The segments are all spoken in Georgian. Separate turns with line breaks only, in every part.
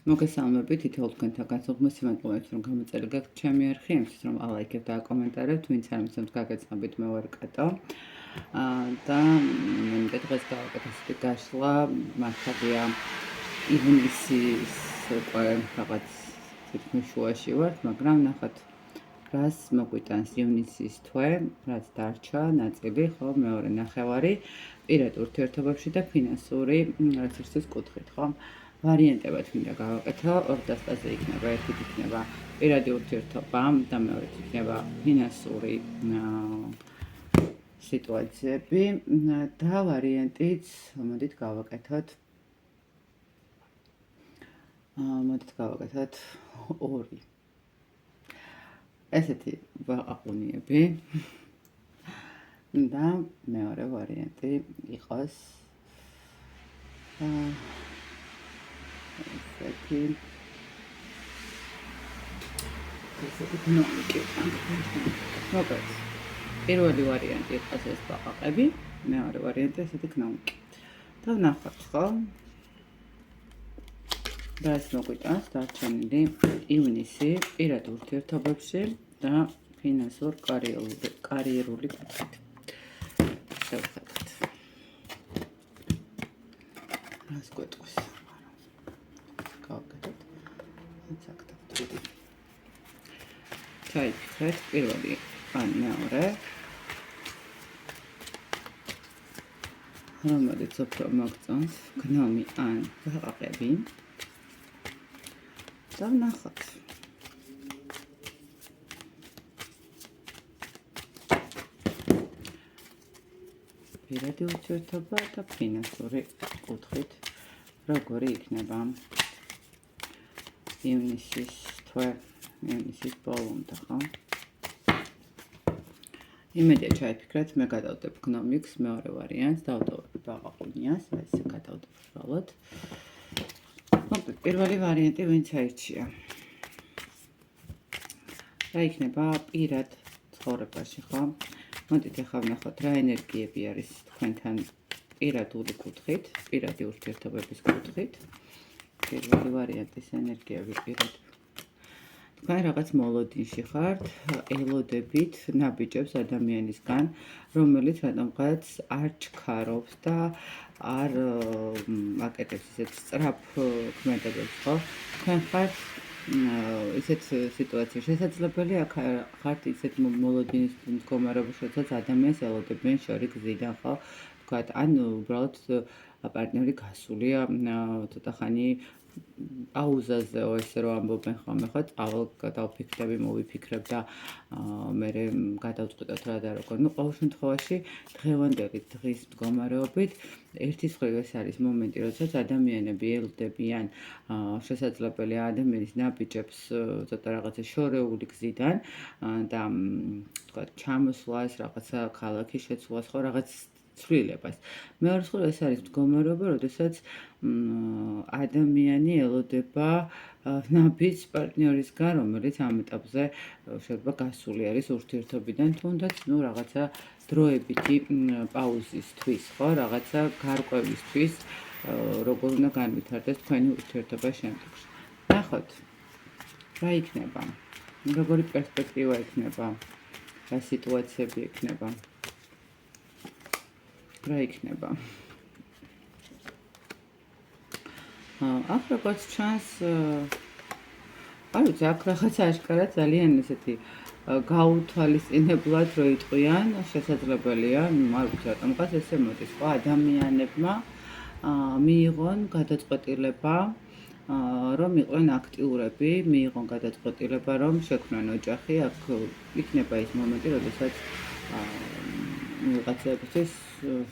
მოგესალმებით, თითოეულ თქვენთან განსხვავებით სიმართლეებს რომ გამოწერილი გაქვთ ჩემი არხი, იმისთვის რომ ალაიქებთ და აკომენტარებთ, ვინც არ მისცემთ გაგაცნობით მე ვარ კატო. და მე დღეს გავაკეთე ისეთი გაშლა, მართალია ივნისის უკვე რაღაც თითქმის შუაში ვართ, მაგრამ ნახოთ რას მოგვიტანს ივნისის თვე, რაც დარჩა ნაწილი, ხო, მეორე ნახევარი პირად ურთიერთობებში და ფინანსური რესურსის კუთხით, ხო? ვარიანტებად მინდა გავაკეთო, ორ დასტაზე იქნება, ერთი იქნება პირადი ურთიერთობა და მეორე იქნება ფინანსური სიტუაციები და ვარიანტიც მოდით გავაკეთოთ ორი. ესეთი ვაყუნიები და მეორე ვარიანტი იყოს ესეთი ნომიკი. მოკლედ, პირველი ვარიანტი იყოს ეს ბაყაყები, მეორე ვარიანტი ესეთი ნომიკი. და ვნახოთ, ხო? რას მოგვიტანს დარჩენილი ივნისი პირად ურთიერთობებში და ფინანსურ კარიერული კუთხით. შევხედოთ. რას გვეტყვის? გავაკეთოთ. ცაკთავთ. ჩაიფიქრეთ პირველი ან მეორე. რომელიც უფრო მოგწონს, გნომი ან ბაყაყები. და ვნახოთ. პირადი ურთიერთობა და ფინანსური კუთხით როგორი იქნება ივნისის თვე, ივნისის ბოლომდე, ხო? იმედია ჩაიფიქრეთ, მე გადავდებ გნომიკს, მეორე ვარიანტს, დავდოვებ ბაყაყუნიას, ესე გადავდებ უბრალოდ. პირველი ვარიანტი ვინც აირჩია. რა იქნება პირად ცხოვრებაში, ხო? მოდით ახლა ვნახოთ რა ენერგიები არის თქვენთან პირადული კუთხით, პირადი ურთიერთობების კუთხით. პირველი ვარიანტის ენერგიები პირად. თქვენ რაღაც მოლოდინში ხართ, ელოდებით ნაბიჯებს ადამიანისგან, რომელიც რატომღაც არ ჩქარობს და არ აკეთებს ისეთ სწრაფ ქმედებებს, ხო? თქვენ ხართ ისეთ სიტუაციაში შესაძლებელია ხართ ისეთ მოლოდინის მდგომარეობაში, როდესაც ადამიანს ელოდებიან შორი გზიდან, ხო? თქვათ, ან უბრალოდ პარტნიორი გასულია ცოტა ხანი პაუზაზეო, ესე რომ ამბობენ ხოლმე, ხო? წავალ გადავფიქრები, მოვიფიქრებ და მე გადავწყვიტოთ რა და როგორ. ნუ ყოველ შემთხვევაში დღევანდელი დღის მდგომარეობით ერთის მხრივ ეს არის მომენტი, როდესაც ადამიანები ელოდებიან შესაძლებელია ადამიანის ნაბიჯებს ცოტა რაღაცა შორეული გზიდან და თქვათ ჩამოსვლას, რაღაცა ქალაქის შეცვლას, ხო, რაღაც ცვლილებას. მეორე მხრივ ეს არის მდგომარეობა, როდესაც ადამიანი ელოდება ნაბიჯს პარტნიორისგან, რომელიც ამ ეტაპზე შეიძლება გასული არის ურთიერთობიდან, თუნდაც ნუ რაღაცა დროებითი პაუზისთვის, ხო, რაღაცა გარკვევისთვის, როგორ უნდა განვითარდეს თქვენი ურთიერთობა შემდგომში. ნახოთ, რა იქნება? როგორი პერსპექტივა იქნება? რა სიტუაციები იქნება? რა იქნება? აქ როგორც ჩანს, არ ვიცი, აქ რაღაც აშკარად ძალიან ესეთი გაუთვალისწინებლად რო იტყვიან, შესაძლებელია, არ ვიცი, რატომღაც ესე მოდის, ხო, ადამიანებმა მიიღონ გადაწყვეტილება, რომ იყვნენ აქტიურები, მიიღონ გადაწყვეტილება, რომ შექმნან ოჯახი, აქ იქნება ის მომენტი, როდესაც ვიღაცებისთვის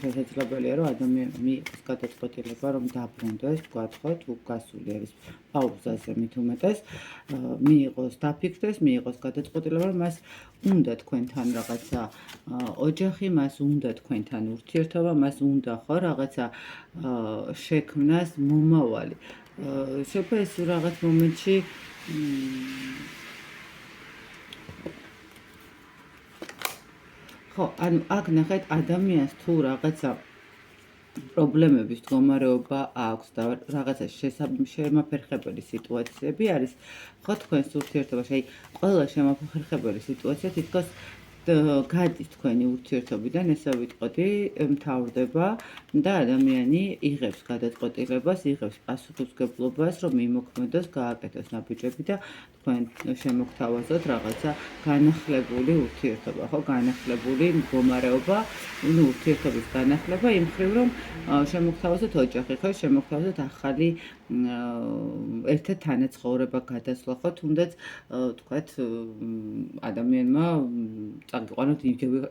შესაძლებელია, რომ ადამიანმა მიიღოს გადაწყვეტილება, რომ დაბრუნდეს, თქვათ, ხო, თუ გასული არის პაუზაზე მით უმეტეს, მიიღოს, დაფიქრდეს, მიიღოს გადაწყვეტილება, რომ მას უნდა თქვენთან რაღაცა ოჯახი, მას უნდა თქვენთან ურთიერთობა, მას უნდა, ხო, რაღაცა შექმნას მომავალი. შეიძლება ეს რაღაც მომენტში ხო, ანუ აქ ნახეთ ადამიანს თუ რაღაცა პრობლემების მდგომარეობა აქვს და რაღაცა შემაფერხებელი სიტუაციები არის, ხო თქვენს ურთიერთობაში, აი ყველა შემაფერხებელი სიტუაცია თითქოს გადის თქვენი ურთიერთობიდან, ესე ვიტყოდი, მთავრდება და ადამიანი იღებს გადაწყვეტილებას, იღებს პასუხისმგებლობას, რომ იმოქმედოს, გააკეთოს ნაბიჯები და თქვენ შემოგთავაზოთ რაღაცა განახლებული ურთიერთობა, ხო, განახლებული მდგომარეობა, ურთიერთობის განახლება იმ მხრივ, რომ შემოგთავაზოთ ოჯახი, ხო, შემოგთავაზოთ ახალი ერთად თანაცხოვრება გადასვლა, ხო, თუნდაც თქვათ ადამიანმა წაგიყვანოთ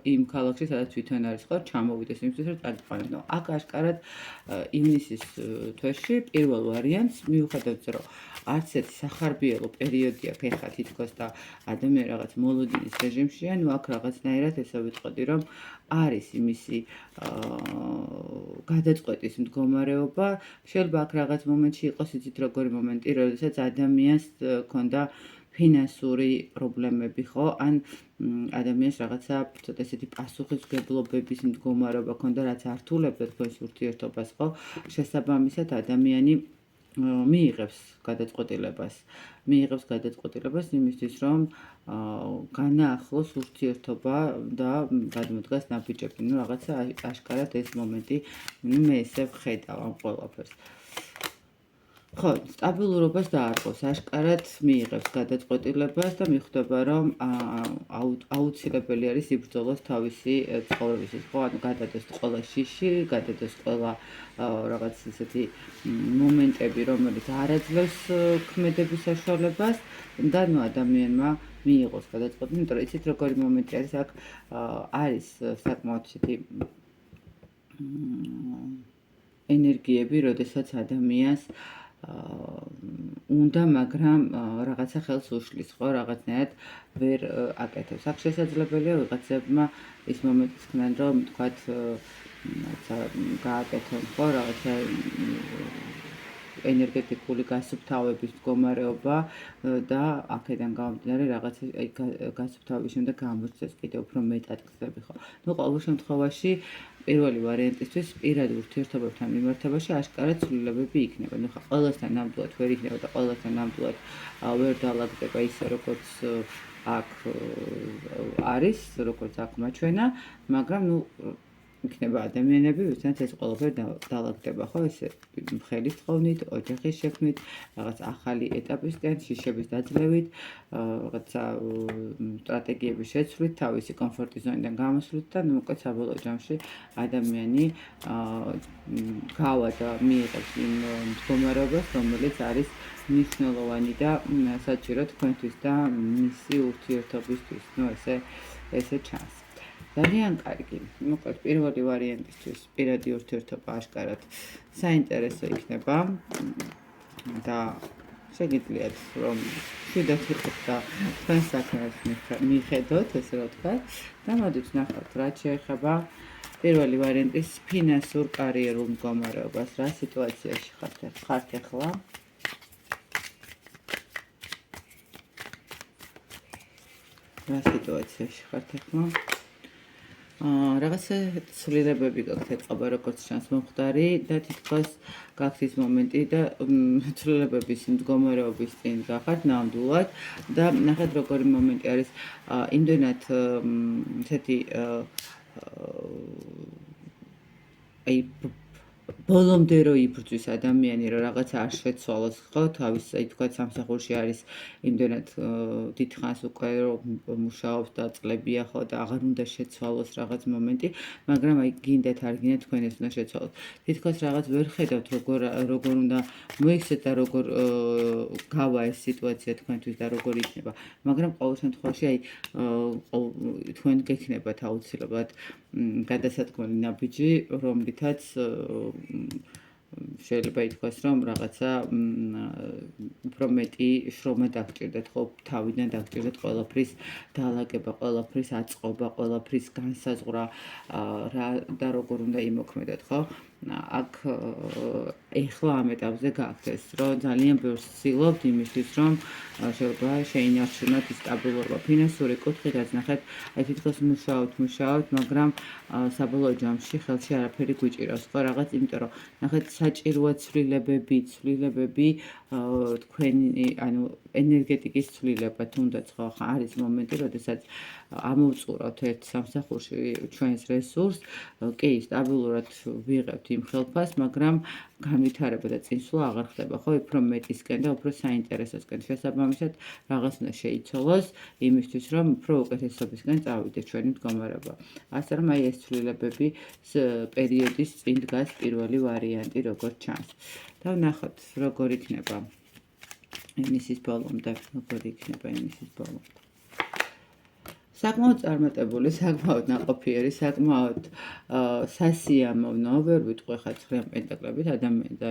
იმ ქალაქში, სადაც თვითონ არის, ხო, ჩამოვიდეს იმისთვის, რომ წაგიყვანოთ. აქ აშკარად ივნისის თვეში პირველ ვარიანტს მიუხედავად რომ არც ერთი სახარბიელო პერიოდი აქვს ეხლა თითქოს და ადამიანი რაღაც მოლოდინის რეჟიმშია, ნუ აქ რაღაცნაირად ესე ვიტყოდი, რომ არის იმისი გადაწყვეტის მდგომარეობა, შეიძლება აქ რაღაც მომენტში იყოს იცით როგორი მომენტი, როდესაც ადამიანს ქონდა ფინანსური პრობლემები, ხო? ან ადამიანს რაღაცა ცოტა ესეთი პასუხისმგებლობების მდგომარეობა ქონდა, რაც ართულებდა თქვენს ურთიერთობას, ხო? შესაბამისად ადამიანი მიიღებს გადაწყვეტილებას იმისთვის, რომ განაახლოს ურთიერთობა და გადმოდგას ნაბიჯები. ნუ რაღაცა აშკარად ეს მომენტი, მე ესე ვხედავ ამ ყველაფერს. ხო, სტაბილურობას დაარღვევს, აშკარად მიიღებს გადაწყვეტილებას და მიხვდება, რომ აუცილებელი არის იბრძოლოს თავისი ცხოვრებისთვის, ხო, ანუ გადადოს ყველა შიში, გადადოს ყველა რაღაც ისეთი მომენტები, რომელიც არ აძლევს ქმედების საშუალებას და ნუ ადამიანმა მიიღოს გადაწყვეტილება, იმიტომ რომ იცით როგორი მომენტი არის, აქ არის საკმაოდ ისეთი ენერგიები, როდესაც ადამიანს უნდა, მაგრამ რაღაცა ხელს უშლის, ხო, რაღაცნაირად ვერ აკეთებს. აქ შესაძლებელია ვიღაცებმა ის მომენტიც ხდნენ, რომ თქვათ, რაცა გააკეთონ, ხო, რაღაცა ენერგეტიკული გასუფთავების მდგომარეობა და აქედან გამომდინარე რაღაცა გასუფთავების შემდეგ გამოჩნდეს კიდევ უფრო მეტად გზები, ხო. ნუ ყოველ შემთხვევაში პირველი ვარიანტისთვის პირადი ურთიერთობებთან მიმართებაში აშკარად ცვლილებები იქნება. ნუ ხა ყველასთან ნამდვილად ვერ იქნება და ყველასთან ნამდვილად ვერ დაალაგდება ისე როგორც აქ არის, როგორც აქ მაჩვენა, მაგრამ ნუ იქნება ადამიანები, ვისაც ეს ყველაფერი დაალაგდება, ხო, ესე ხელის თხოვნით, ოჯახის შექმნით, რაღაც ახალი ეტაპისკენ, შიშების დაძლევით, რაღაცა სტრატეგიების შეცვლით, თავისი კომფორტის ზონიდან გამოსვლით და ნუ უკეთ საბოლოო ჯამში ადამიანი გავა და მიიღებს იმ მდგომარეობას, რომელიც არის მნიშვნელოვანი და საჭირო თქვენთვის და მისი ურთიერთობისთვის. ნუ ესე ჩანს. ძალიან კარგი. მოკლედ პირველი ვარიანტისთვის პირადი ურთიერთობა აშკარად საინტერესო იქნება და შეგიძლიათ რომ შვიდათ იყოთ და თქვენ საქმეს მიხედოთ, ესე რომ ვთქვათ. და მოდით ნახავთ, რაც შეეხება პირველი ვარიანტის ფინანსურ კარიერულ მდგომარეობას, რა სიტუაციაში ხართ ახლა? რა სიტუაციაში ხართ ახლა? რაღაცა ცვლილებები გაქვთ ეთყობა როგორც ჩანს მომხდარი და თითქოს გაქვთ ის მომენტი და ცვლილებების მდგომარეობის წინ გახართ ნამდვილად და ნახეთ როგორი მომენტი არის იმდენად ესეთი აი ბოლომდე რო იბრძვის ადამიანი რომ რაღაცა არ შეცვალოს, ხო, თავის აი თქვა სამსახურში არის იმდენად დიდხანს უკვე რომ მუშაობს და წლებია, ხო, და აღარ უნდა შეცვალოს რაღაც მომენტი, მაგრამ აი გინდათ არ გინდათ თქვენ ეს უნდა შეცვალოს. თითქოს რაღაც ვერ ხედავთ როგორ უნდა მოიქცეთ და როგორ გავა ეს სიტუაცია თქვენთვის და როგორ იქნება, მაგრამ ყოველ შემთხვევაში აი თქვენ გექნებათ აუცილებლად გადასადგმელი ნაბიჯი, რომლითაც შეიძლება ითქვას, რომ რაღაცა უფრო მეტი შრომა დაგჭირდეთ, ხო, თავიდან დაგჭირდეთ ყველაფრის დაალაგება, ყველაფრის აწყობა, ყველაფრის განსაზღვრა და როგორ უნდა იმოქმედოთ, ხო? აქ ეხლა ამ ეტაპზე გაქვთ ეს, რომ ძალიან ბევრს ვცდილობთ იმისთვის, რომ შეიძლება შეინარჩუნოთ ის სტაბილურობა ფინანსური კუთხით, რაც ნახეთ, აი თითქოს მუშაობთ, მაგრამ საბოლოო ჯამში ხელში არაფერი გვიჭირავს, ხო რაღაც, იმიტომ რომ ნახეთ, საჭიროა ცვლილებები, თქვენი, ანუ ენერგეტიკის ცვლილება, თუნდაც ხო არის მომენტი, როდესაც ამოვწურავთ ერთ სამსახურში ჩვენს რესურსს, კი, სტაბილურად ვიღებთ იმ ხელფას, მაგრამ განვითარება და წინსვლა აღარ ხდება, ხო, უფრო მეტისკენ და უფრო საინტერესოსკენ. შესაბამისად, რაღაც უნდა შეიცვალოს იმისთვის, რომ უფრო უკეთესობისკენ წავიდეთ ჩვენი მდგომარეობა. ასე რომ აი ეს ცვლილებები პერიოდის წინ დგას პირველი ვარიანტი, როგორც ჩანს. და ვნახოთ, როგორ იქნება იმისის ბოლომდე, საკმაოდ წარმატებული, საკმაოდ ნაყოფიერი, საკმაოდ სასიამოვნო, ვერ ვიტყვი ხა ცხრიან პენტაკლებით, ადამიანი და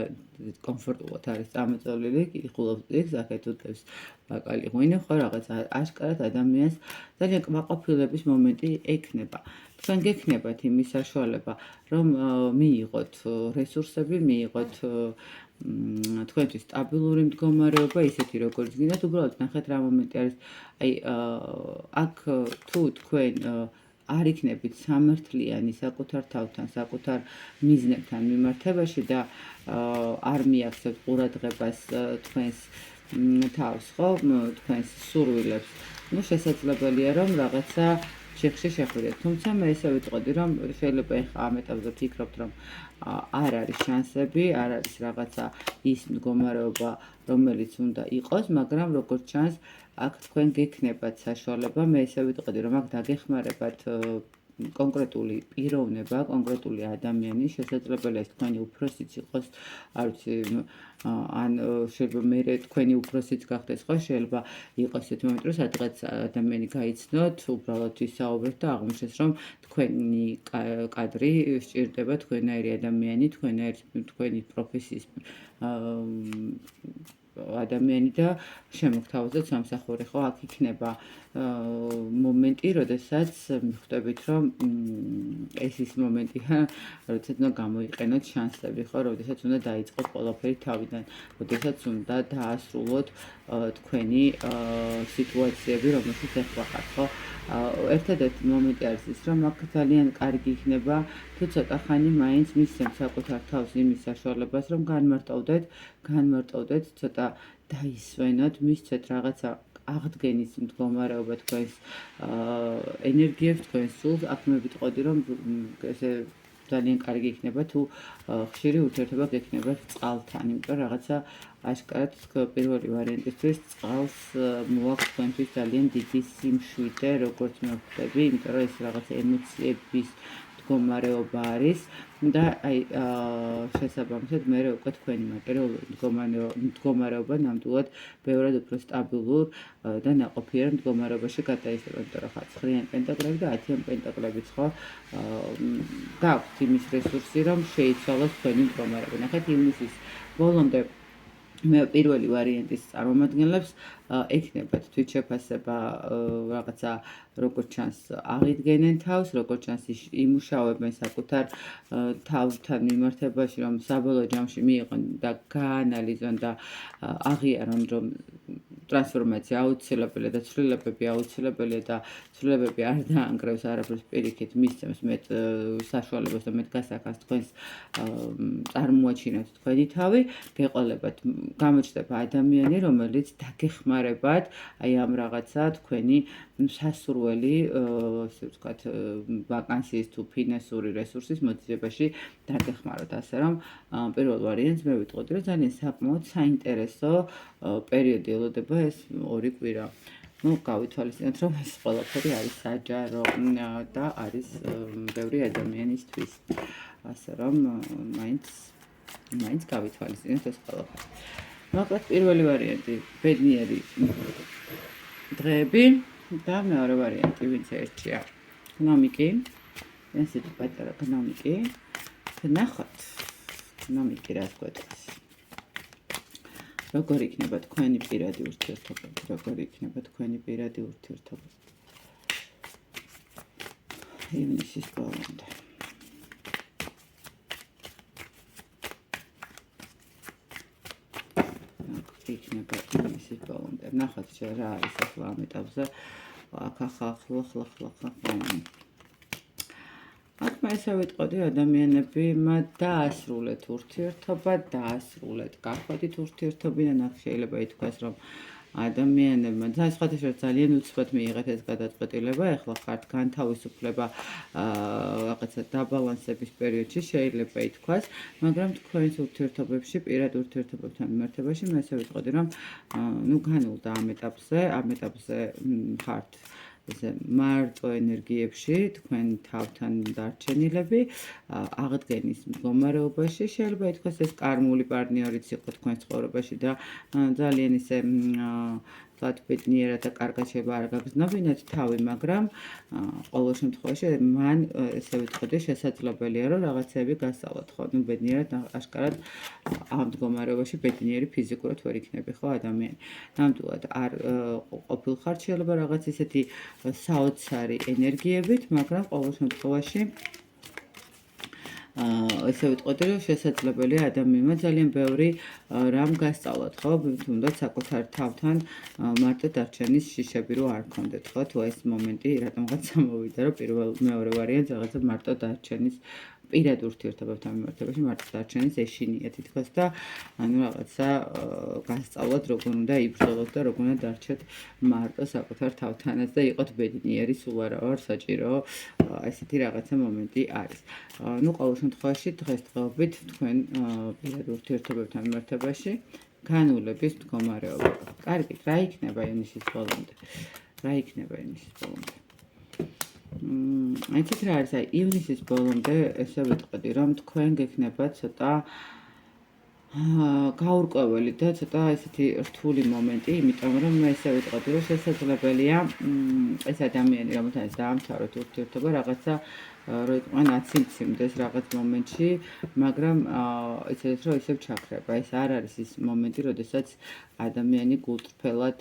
კომფორტულად არის წამოწოლილი, იხულობს წიგნს, აქეთ უდევს ბაკალი ღვინო, ხო რაღაც აშკარად ადამიანს ძალიან კმაყოფილების მომენტი ექნება. თქვენ გექნებათ იმის საშუალება, რომ მიიღოთ რესურსები, მიიღოთ თქვენთვის სტაბილური მდგომარეობა, ისეთი როგორც გინდათ, უბრალოდ ნახეთ რა მომენტი არის. აი აქ თუ თქვენ არ იქნებით სამართლიანი საკუთარ თავთან, საკუთარ მიზნებთან მიმართებაში და არ მიაქცევთ ყურადღებას თქვენს თავს, ხო, თქვენს სურვილებს, ну შესაძლებელია რომ რაღაცა შეხში შეხვიდეთ. თუმცა მე ესე ვიტყოდი, რომ შეიძლება ეხა ამ ეტაპზე ფიქრობთ, რომ არ არის შანსები, არ არის რაღაცა ის მდგომარეობა, რომელიც უნდა იყოს, მაგრამ როგორც ჩანს, აქ თქვენ გექნებათ საშუალება, მე ესე ვიტყოდი, რომ აქ დაგეხმარებათ კონკრეტული პიროვნება, კონკრეტული ადამიანი, შესაძლებელია ეს თქვენი უფროსიც იყოს, არ ვიცი, ან შეიძლება მე თქვენი უფროსიც გახდეს, ხო, შეიძლება იყოს ესეთი მომენტი, რომ სადღაც ადამიანი გაიცნოთ, უბრალოდ ისაუბრეთ და აღმოჩნდეს, რომ თქვენი კადრი სჭირდება თქვენაირი ადამიანი, თქვენი პროფესიის ადამიანი და შემოგთავაზოთ სამსახური, ხო, აქ იქნება მომენტი, როდესაც მიხვდებით, რომ ეს ის მომენტია, როდესაც უნდა გამოიყენოთ შანსები, ხო, როდესაც უნდა დაიწყოთ ყველაფერი თავიდან, როდესაც უნდა დაასრულოთ თქვენი სიტუაციები, რომელშიც ეხლა ხართ, ხო? ერთადერთი მომენტი არის ის, რომ აქ ძალიან კარგი იქნება, თუ ცოტა ხანი მაინც მისცემთ საკუთარ თავს იმის საშუალებას, რომ განმარტოვდეთ, ცოტა დაისვენოთ, მისცეთ რაღაცა აღდგენის მდგომარეობა თქვენს ენერგიებს, თქვენს სულს. აქ მე ვიტყოდი, რომ ესე ძალიან კარგი იქნება, თუ ხშირი ურთიერთობა გექნებათ წყალთან, იმიტომ რაღაცა აშკარად პირველი ვარიანტისთვის წყალს მოაქვს თქვენთვის ძალიან დიდი სიმშვიდე, როგორც მე ვხვდები, იმიტომ რომ ეს რაღაც ემოციების მდგომარეობა არის და აი შესაბამისად მე უკვე თქვენი მატერიალური მდგომარეობა ნამდვილად ბევრად უფრო სტაბილურ და ნაყოფიერ მდგომარეობაში გადაიზრდება, იმიტომ რომ ხა 9-იან პენტაკლები და 10-იან პენტაკლებიც ხო გაქვთ იმის რესურსი, რომ შეიცვალოს თქვენი მდგომარეობა. ნახეთ ივნისის ბოლომდე მე პირველი ვარიანტის წარმომადგენლებს ექნებათ თვითშეფასება რაღაცა როგორც ჩანს აღიდგენენ თავს, როგორც ჩანს იმუშავებენ საკუთარ თავთან მიმართებაში, რომ საბოლოო ჯამში მიიღონ და გაანალიზონ და აღიარონ, რომ ტრანსფორმაცია აუცილებელია და ცვლილებები აუცილებელია და ცვლილებები არ დაანგრევს არაფერს პირიქით, მისცემს მეტ საშუალებას და მეტ გასახადს თქვენს წარმოაჩინოთ თქვენი თავი, გეყოლებათ, გამოჩნდება ადამიანი, რომელიც დაგეხმარებათ აი ამ რაღაცა თქვენი სასურველი, ასე ვთქვათ, ვაკანსიის თუ ფინანსური რესურსის მოძიებაში დაგეხმაროთ, ასე რომ პირველ ვარიანტს მე ვიტყოდი, რომ ძალიან საკმაოდ საინტერესო პერიოდი ელოდება ეს 2 კვირა. ну, გავითვალისწინოთ, რომ ეს ყველაფერი არის საჯარო და არის ბევრი ადამიანისთვის. ასე რომ მაინც გავითვალისწინოთ ეს ყველაფერი. მოკლედ პირველი ვარიანტი ბედნიერი დღეები და მეორე ვარიანტი ვინც ერთია გნომიკი. ესეთი პატარა გნომიკი. ვნახოთ გნომიკი რას გვეტყვის. როგორ იქნება თქვენი პირადი ურთიერთობები, როგორ იქნება თქვენი პირადი ურთიერთობები. ივნისის ბოლომდე. ისის ბოლომდე. ნახოთ რა არის ახლა ამ ეტაპზე. აქ ახლა აქ მე ესე ვიტყოდი ადამიანები დაასრულეთ ურთიერთობა, დაასრულეთ გახვედით ურთიერთობიდან. აქ შეიძლება ითქვას, რომ ადამიანებმა სხვადასხვა ძალიან უცბად მიიღეთ ეს გადაწყვეტილება, ეხლა ხართ განთავისუფლება რაღაცა დაბალანსების პერიოდში შეიძლება ითქვას, მაგრამ თქვენს ურთიერთობებში, პირად ურთიერთობებთან მიმართებაში მე ესე ვიტყოდი, რომ განულდა ამ ეტაპზე ხართ ესე მარტო ენერგიებში, თქვენ თავთან დარჩენილები, აღდგენის მდგომარეობაში, შეიძლება ითქვას ეს კარმული პარტნიორიც იყო თქვენ ცხოვრებაში და ძალიან ისე ვთქვათ, ბედნიერად და კარგად შეიძლება არ გაგრძნობინათ თავი, მაგრამ ყოველ შემთხვევაში მან ესე ვიტყოდი, შესაძლებელია, რომ რაღაცები გასწავლოთ, ხო? ბედნიერად აშკარად ამ მდგომარეობაში ბედნიერი ფიზიკურად ვერ იქნები, ხო, ადამიანი. ნამდვილად არ ყოფილხართ შეიძლება რაღაც ისეთი საოცარი ენერგიებით, მაგრამ ყოველ შემთხვევაში ესე ვიტყოდი, რომ შესაძლებელია ადამიანმა ძალიან ბევრი რამ გასწავლოთ, ხო? თუნდაც საკუთარ თავთან მარტო დარჩენის შიშები რო არ გქონდეთ, ხო? თუ ეს მომენტი რატომღაც ამოვიდა, რომ მეორე ვარიანტი რაღაცა მარტო დარჩენის პირად ურთიერთობებთან მიმართებაში მარტო დარჩენის ეშინია თითქოს და რაღაცა გასწავლოთ, როგორ უნდა იბრძოლოთ და როგორ უნდა დარჩეთ მარტო საკუთარ თავთანაც და იყოთ ბედნიერი, სულ არა ვარ საჭირო ესეთი რაღაცა მომენტი არის. ყოველ შემთხვევაში დღესდღეობით თქვენ პირად ურთიერთობებთან მიმართებაში განულების მდგომარეობა. კარგი, რა იქნება ივნისის ბოლომდე? იცით რა არის, ივნისის ბოლომდე ესე ვიტყოდი, რომ თქვენ გექნება ცოტა გაურკვეველი და ცოტა ესეთი რთული მომენტი, იმიტომ რომ მე ესე ვიტყოდი, რომ შესაძლებელია ეს ადამიანი, რომელთანაც დაამთავროთ ურთიერთობა, რაღაცა რო იყვნენ აციმციმდეს რაღაც მომენტში, მაგრამ იცით რომ ისევ ჩაქრება. ეს არ არის ის მომენტი, როდესაც ადამიანი გულწრფელად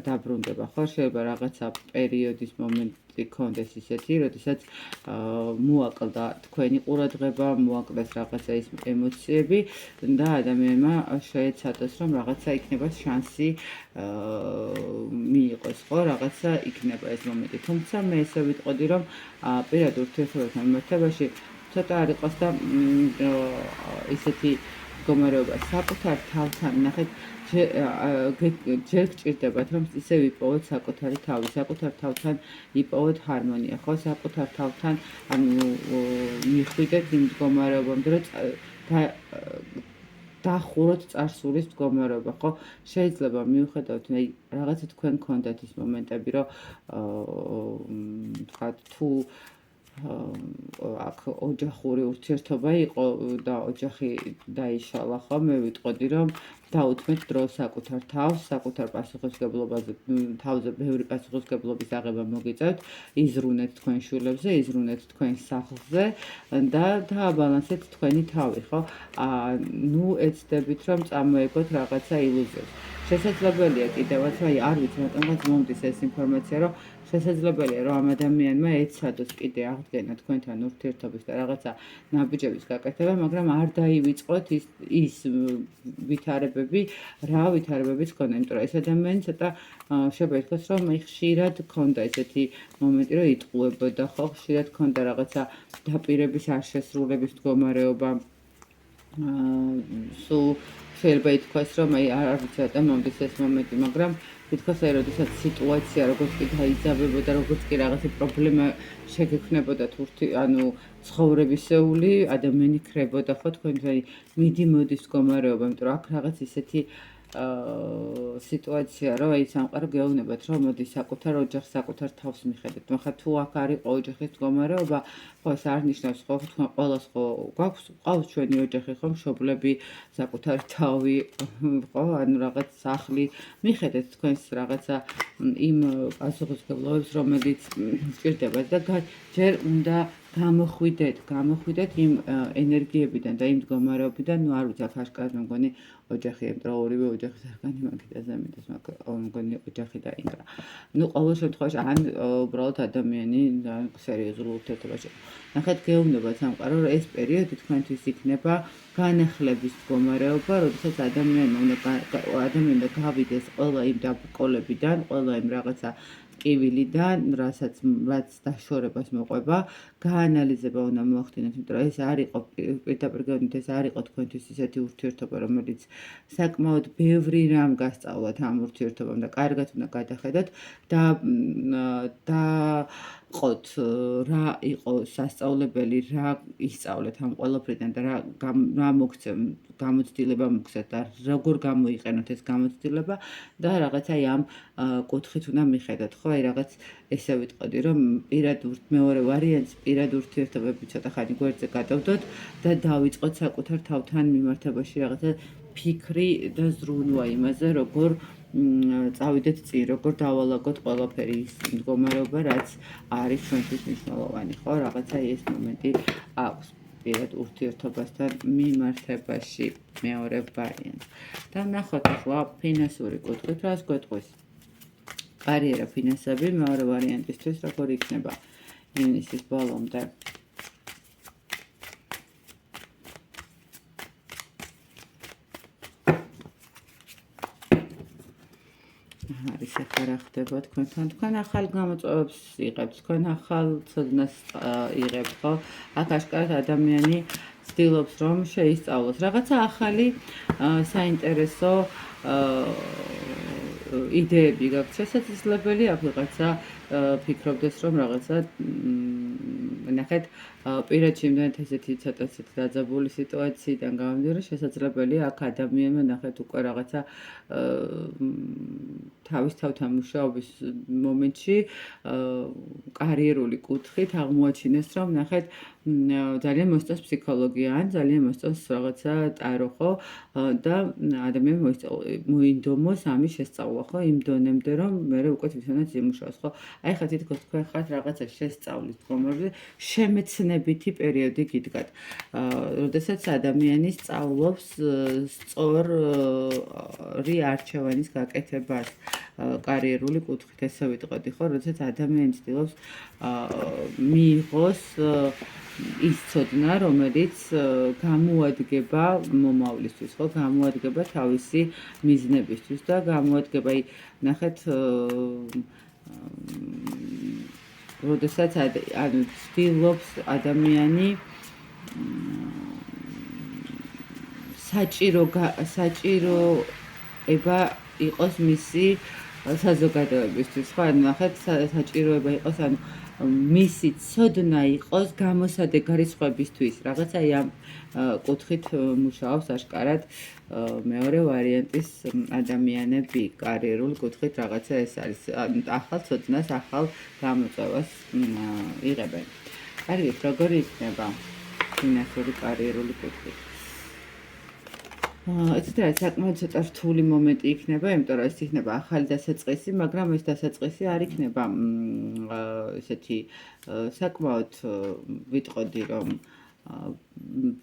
დაბრუნდება, ხო? შეიძლება რაღაცა პერიოდის მომენტი კონდეს ისეთი, როდესაც მოაკლდა თქვენი ყურადღება, მოაკლდეს რაღაცა ის ემოციები და ადამიანმა შეეცადოს, რომ რაღაცა იქნება შანსი მიიღოს, ხო? რაღაცა იქნება ეს მომენტი. თუმცა მე ესე ვიტყოდი, რომ პირად ურთიერთობებთან მიმართებაში ცოტა არ იყოს და ისეთი მდგომარეობა საკუთარ თავთან ნახეთ ჯერ გჭირდებათ, რომ ისე ვიპოვოთ საკუთარი თავი, საკუთარ თავთან იპოვოთ ჰარმონია, ხო? საკუთარ თავთან მიხვიდეთ იმ მდგომარეობამდე, რომ დახუროთ წარსულის მდგომარეობა, ხო? შეიძლება მიუხედავად, რაღაცა თქვენ გქონდათ ის მომენტები, რომ თქვათ თუ აქ ოჯახური ურთიერთობა იყო და ოჯახი დაიშალა, ხო? მე ვიტყოდი, რომ დაუთმეთ დრო საკუთარ თავს, საკუთარ პასუხისმგებლობაზე, თავზე ბევრი პასუხისმგებლობის აღება მოგიწევთ, იზრუნეთ თქვენ შვილებზე, იზრუნეთ თქვენ სახლზე და დააბალანსეთ თქვენი თავი, ხო? ეცდებით, რომ წამოეგოთ რაღაცა ილუზიებს. შესაძლებელია კიდევაც, არ ვიცი, რატომღაც მომდის ეს ინფორმაცია, რომ შესაძლებელია, რომ ამ ადამიანმა ეცადოს კიდე აღდგენა თქვენთან ურთიერთობის და რაღაცა ნაბიჯების გაკეთება, მაგრამ არ დაივიწყოთ ის ვითარებები, რა ვითარებებიც ქონდა, იმიტომ რომ ეს ადამიანი ცოტა შეიძლება ითქვას, რომ ხშირად ქონდა ესეთი მომენტი, რომ იტყუებოდა, ხო, ხშირად ქონდა რაღაცა დაპირების არ შესრულების მდგომარეობა. სულ შეიძლება ითქვას, რომ არ ვიცი რატომ მომდის ეს მომენტი, მაგრამ თითქოს როდესაც სიტუაცია როგორც კი დაიძაბებოდა, როგორც კი რაღაცა პრობლემა შეგექმნებოდა ცხოვრებისეული, ადამიანი ქრებოდა, ხო, თქვენ მიდი მოდის მდგომარეობა, იმიტომ რომ აქ რაღაც ისეთი სიტუაცია, რომ სამყარო გეუბნებათ, რომ მოდი საკუთარ ოჯახს, საკუთარ თავს მიხედეთ. მაგრამ თუ აქ არ იყო ოჯახის მდგომარეობა, ხო, ეს არ ნიშნავს, ხო, თქვენ ყველას ხო გვყავს ჩვენი ოჯახი, ხო, მშობლები, საკუთარი თავი, ხო, ანუ რაღაც სახლი, მიხედეთ თქვენს რაღაცა იმ პასუხისმგებლობებს, რომელიც სჭირდებათ და ჯერ უნდა გამოხვიდეთ იმ ენერგიებიდან და იმ მდგომარეობიდან, არ ვიცი, აქ აშკარად მე მგონი ოჯახი, იმიტომ რომ ორივე ოჯახის არგანი მაგიდაზე მიდის, მაგრამ მგონი ოჯახი და ინგრა. ყოველ შემთხვევაში ან უბრალოდ ადამიანი სერიოზულ ურთიერთობაში. ნახეთ, გეუბნება სამყარო, რომ ეს პერიოდი თქვენთვის იქნება განახლების მდგომარეობა, როდესაც ადამიანმა უნდა გავიდეს ყველა იმ დაბრკოლებიდან, ყველა იმ რაღაცა ტკივილიდან, რაც დაშორებას მოყვება, გაანალიზება უნდა მოახდინოთ, იმიტომ რომ ეს არ იყო პირდაპირ გეუბნით, ეს არ იყო თქვენთვის ისეთი ურთიერთობა, რომელიც საკმაოდ ბევრი რამ გასწავლათ ამ ურთიერთობამ და კარგად უნდა გადახედოთ და ყოთ რა იყო სასწავლებელი, რა ისწავლეთ ამ ყველაფრიდან და რა მოგცემ გამოცდილება მოგცეთ და როგორ გამოიყენოთ ეს გამოცდილება და რაღაცა ამ კუთხით უნდა მიხედოთ, ხო? აი რაღაც ესე ვიტყოდი, რომ მეორე ვარიანტს პირად ურთიერთობები ცოტა ხანი გვერდზე გადავდოთ და დავიწყოთ საკუთარ თავთან მიმართებაში რაღაცა ფიქრი და ზრუნვა იმაზე, როგორ წავიდეთ წინ, როგორ დავალაგოთ ყველაფერი ის მდგომარეობა, რაც არის ჩვენთვის მნიშვნელოვანი, ხო? რაღაცა ეს მომენტი აქვს პირად ურთიერთობასთან მიმართებაში მეორე ვარიანტი. და ნახოთ ახლა ფინანსური კუთხით რას გვეტყვის. კარიერა, ფინანსები მეორე ვარიანტისთვის როგორ იქნება ივნისის ბოლომდე. არის ახლა რა ხდება თქვენთან, თქვენ ახალ გამოწვევებს იღებთ, თქვენ ახალ ცოდნას იღებთ, ხო? აქ აშკარად ადამიანი ცდილობს, რომ შეისწავლოს რაღაცა ახალი საინტერესო იდეები გაქვთ შესაძლებელი, აქ ვიღაცა ფიქრობდეს, რომ რაღაცა ნახეთ, პირად იმდენად ესეთი ცოტა დაძაბული სიტუაციიდან გამომდინარე, შესაძლებელია აქ ადამიანმა ნახეთ უკვე რაღაცა თავის თავთან მუშაობის მომენტში კარიერული კუთხით აღმოაჩინეს, რომ ნახეთ ძალიან მოსწონს ფსიქოლოგია ან ძალიან მოსწონს რაღაცა ტარო, ხო? და ადამიანმა მოინდომოს ამის შესწავლა, ხო? იმ დონემდე, რომ მერე უკვე თვითონაც იმუშაოს, ხო? აი ხა თითქოს თქვენ ხართ რაღაცა შესწავლის მდგომარეობაზე, შემეცნებითი პერიოდი გიდგათ. როდესაც ადამიანი სწავლობს სწორი არჩევანის გაკეთებას კარიერული კუთხით, ესე ვიტყოდი, ხო? როდესაც ადამიანი ცდილობს მიიღოს ის ცოდნა, რომელიც გამოადგება მომავლისთვის, ხო? გამოადგება თავისი მიზნებისთვის და გამოადგება, ნახეთ, როდესაც ანუ ცდილობს ადამიანი საჭიროება იყოს მისი საზოგადოებისთვის, ხო? ანუ ნახეთ, საჭიროება იყოს, ანუ მისი ცოდნა იყოს გამოსადეგ გარისხვებისთვის, რაღაცა ამ კუთხით მუშაობს აშკარად მეორე ვარიანტის ადამიანები კარიერულ კუთხით რაღაცა ეს არის, ახალ ცოდნას, ახალ გამოწვევას იღებენ. კარგი, როგორი იქნება ფინანსური კარიერული კუთხით? ესეთი არის საკმაოდ ცოტა რთული მომენტი იქნება, იმიტომ რომ ეს იქნება ახალი დასაწყისი, მაგრამ ეს დასაწყისი არ იქნება ესეთი საკმაოდ ვიტყოდი, რომ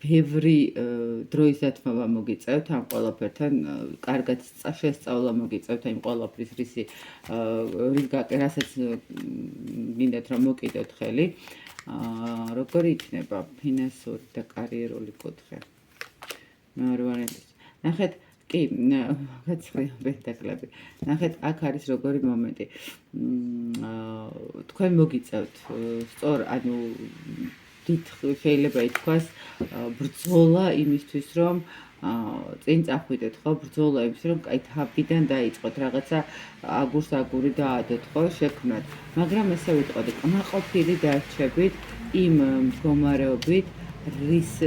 ბევრი დროის დათმობა მოგიწევთ ამ ყველაფერთან, კარგად შესწავლა მოგიწევთ იმ ყველაფრის, რასაც გინდათ რომ მოკიდოთ ხელი. როგორი იქნება ფინანსური და კარიერული კუთხე? მეორე ვარიანტი. ნახეთ, კი, პენტაკლები. ნახეთ, აქ არის როგორი მომენტი. თქვენ მოგიწევთ სწორ, ანუ შეიძლება ითქვას ბრძოლა იმისთვის, რომ წინ წახვიდეთ, ხო? ბრძოლა იმისთვის, რომ კაი თავიდან დაიწყოთ, რაღაცა აგური დაადოთ, ხო? შექმნათ. მაგრამ ესე ვიტყოდი, კმაყოფილი დარჩებით იმ მდგომარეობით, რის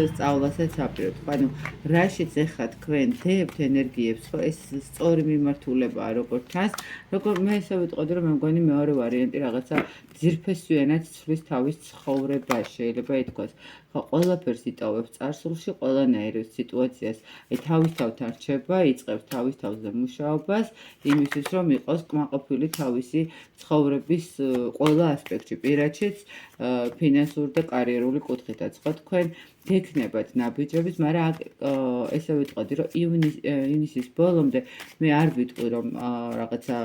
სწავლასაც აპირებთ. ანუ რაშიც ეხლა თქვენ დებთ ენერგიებს, ხო? ეს სწორი მიმართულებაა, როგორც ჩანს. მე ესე ვიტყოდი, რომ მე მგონი მეორე ვარიანტი რაღაცა ძირფესვიანად ცვლის თავის ცხოვრებას, შეიძლება ითქვას. ხო, ყველაფერს იტოვებს წარსულში, ყველანაირ სიტუაციას თავისთავად რჩება, იწყებს თავის თავზე მუშაობას, იმისთვის რომ იყოს კმაყოფილი თავისი ცხოვრების ყველა ასპექტში, პირადშიც, ფინანსური და კარიერული კუთხითაც. ხო, თქვენ გექნებათ ნაბიჯების, მაგრამ ესე ვიტყოდი, რომ ივნისის ბოლომდე მე არ ვიტყვი, რომ რაღაცა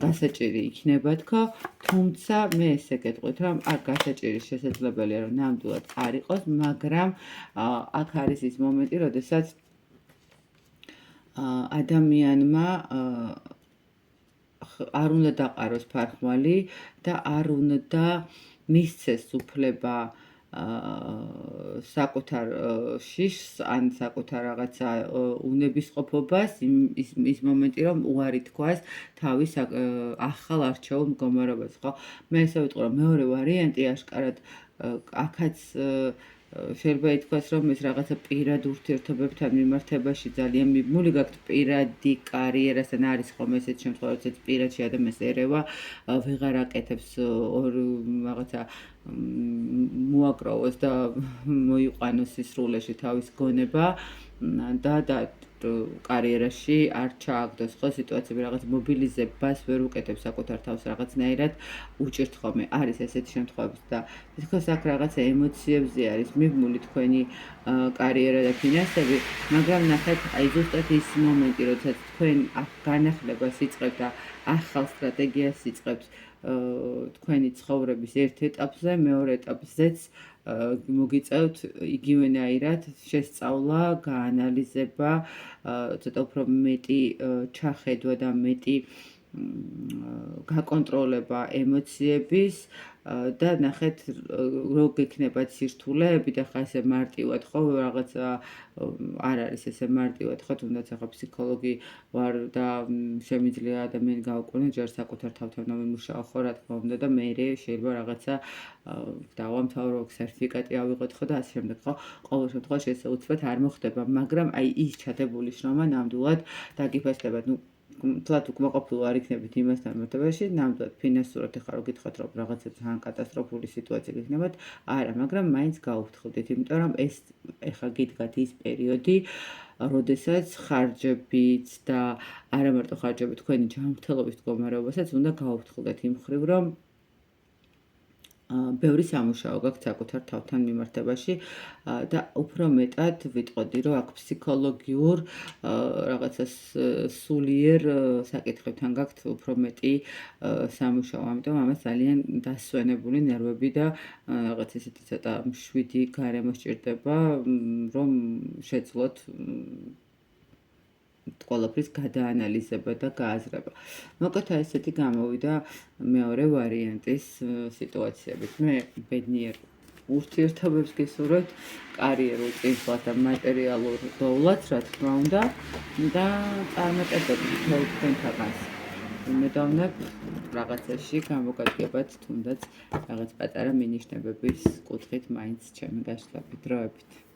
გასაჭირი იქნება თქო, თუმცა მე ესე გეტყვით, რომ გასაჭირი შესაძლებელია, რომ ნამდვილად არ იყოს, მაგრამ აქ არის ის მომენტი, როდესაც ადამიანმა არ უნდა დაყაროს ფარხმალი და არ უნდა მისცეს უფლება საკუთარ შიშს ან საკუთარ რაღაცა უნებისყოფობას ის მომენტი რომ უარი თქვას თავის ახალ არჩეულ მდგომარეობას, ხო? მე ესე ვიტყვი, რომ მეორე ვარიანტი აშკარად აქაც შეიძლება ითქვას, რომ ეს რაღაცა პირად ურთიერთობებთან მიმართებაში ძალიან მიბმული გაქვთ პირადი კარიერასთან არის ხომ ესეთ შემთხვევაში, როდესაც პირადში ადამიანს ერევა, ვეღარ აკეთებს რაღაცა მოაკროვოს და მოიყვანოს სისრულეში თავის გონება და კარიერაში არ ჩააგდოს ხო სიტუაციები რაღაც მობილიზებას ვერ უკეთებს საკუთარ თავს რაღაცნაირად უჭირთ ხოლმე არის ესეთი შემთხვევები და თითქოს აქ რაღაცა ემოციებზე არის მიბმული თქვენი კარიერა და ფინანსები, მაგრამ ნახეთ აი ზუსტად ის მომენტი, როდესაც თქვენ განახლებას იწყებთ და ახალ სტრატეგიას იწყებთ თქვენი ცხოვრების ერთ ეტაპზე, მეორე ეტაპზეც მოგიწევთ იგივენაირად შესწავლა, გაანალიზება, ცოტა უფრო მეტი ჩახედვა და მეტი გაკონტროლება ემოციების და ნახეთ რო გექნებათ სირთულეები და ხა ესე მარტივად ხო რაღაცა არ არის ესე მარტივად ხო თუნდაც ახლა ფსიქოლოგი ვარ და შემიძლია ადამიანი გაუკვირნო ჯერ საკუთარ თავთან მომიმუშაო ხო რა თქმა უნდა და მე შეიძლება რაღაცა დავამთავრო სერტიფიკატი ავიღოთ ხო და ასე შემდეგ ხო ყოველ შემთხვევაში ესე უცბად არ მოხდება, მაგრამ აი ის ჩადებული შრომა ნამდვილად დაგიფასდება თლათ უკმაყოფილო არ იქნებით იმასთან მიმართებაში, ნამდვილად ფინანსურად ეხლა რო გითხრათ რომ რაღაცა ძალიან კატასტროფული სიტუაცია გიქნებათ, არა, მაგრამ მაინც გაუფრთხილდით, იმიტომ რომ ეს ეხლა გიდგათ ის პერიოდი, როდესაც ხარჯებიც და არა მარტო ხარჯები, თქვენი ჯანმრთელობის მდგომარეობასაც უნდა გაუფრთხილდეთ იმ მხრივ, რომ ბევრი სამუშაო გაქვთ საკუთარ თავთან მიმართებაში და უფრო მეტად ვიტყოდი, რომ აქ ფსიქოლოგიურ რაღაცა სულიერ საკითხებთან გაქვთ უფრო მეტი სამუშაო, ამიტომ ამას ძალიან დასვენებული ნერვები და რაღაც ისეთი ცოტა მშვიდი გარემო სჭირდება, რომ შეძლოთ ყველაფრის გადაანალიზება და გააზრება. მოკლედ ესეთი გამოვიდა მეორე ვარიანტის სიტუაციებით. მე ბედნიერ ურთიერთობებს გესურვებთ, კარიერულ წინსვლას და მატერიალურ დოვლას, რა თქმა უნდა, და წარმატებები თქვენთანაც. ვიმედოვნებ რაღაცაში გამოგაგებათ თუნდაც რაღაც პატარა მინიშნებების კუთხით მაინც ჩემი გაშლები დროებით.